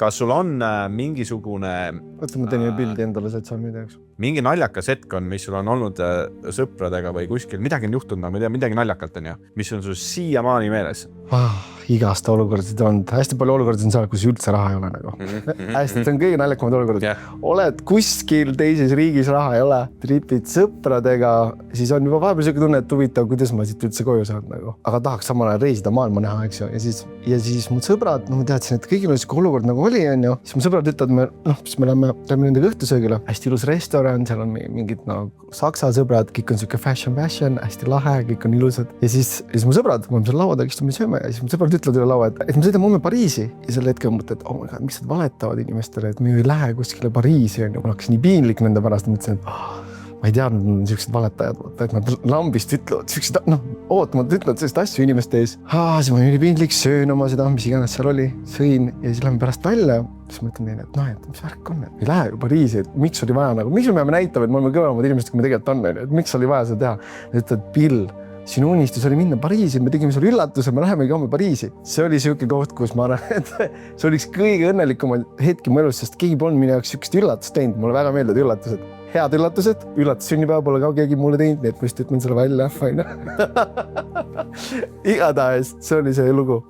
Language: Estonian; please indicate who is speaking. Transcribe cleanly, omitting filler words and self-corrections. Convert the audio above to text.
Speaker 1: kas sul on mingisugune
Speaker 2: Võtta, ma teen pildi endale sotsiaalmeediaks.
Speaker 1: mingi naljakas hetk on, mis sul on olnud sõpradega või kuskil, midagi on juhtunud, ma ei tea, midagi naljakalt on ju, mis on sul siiamaani meeles?
Speaker 2: Igast olukordasid on, hästi palju olukordasid on seal, kus üldse raha ei ole nagu. Hästi, see on kõige naljakamad olukorrad. Oled kuskil teises riigis, raha ei ole, tripid sõpradega, siis on juba vahepeal siuke tunne, et huvitav, kuidas ma siit üldse koju saan nagu. Aga tahaks samal ajal reisida maailma näha, eks ju. Ja siis mu sõbrad, ma teadsin, et kõigil on siuke olukord nagu oli, on ju. Siis mu sõbrad ütlevad, siis me lähme nendega õhtusöögile. Hästi ilus restoran, seal on mingid saksa sõbrad, kõik on siuke fashion, hästi lahe, kõik on ilusad. Ja siis mu sõbrad, ma seal laua taga istume sööme ja siis mu sõbrad ütlevad üle laua, et me sõidame homme Pariisi. Ja selle hetkel mõtled, et oh my God, miks nad valetavad inimestele, et me ei lähe kuskile Pariisi. Ma hakkas nii piinlik nende pärast, mõtlesin, et ma ei teadnud, et siuksed valetajad, et nad lambist ütlevad, siuksed, ootamata ütlevad sellist asju inimeste ees. Siis ma olin piinlik, söön oma seda, mis iganes seal oli, sõin ja siis lähme pärast välja. Siis mõtlen neile, et mis värk on, et me ei lähe ju Pariisi, et miks oli vaja nagu, miks me peame näitama, et me oleme kõvemad inimesed, kui me tegelikult on, et miks oli vaja seda teha. Nad ütlevad, Bill, sinu unistus oli minna Pariisi, me tegime sulle üllatuse, me lähemegi homme Pariisi. See oli siuke koht, kus ma arvan, et see oli üks kõige õnnelikumad hetki mu elus, sest keegi polnud minu jaoks siukest üllatust teinud. Mulle väga meeldivad üllatused. Head üllatused, üllatus-sünnipäeva pole ka keegi mulle teinud, nii et ma just ütlen selle välja. Igatahes, see oli see lugu.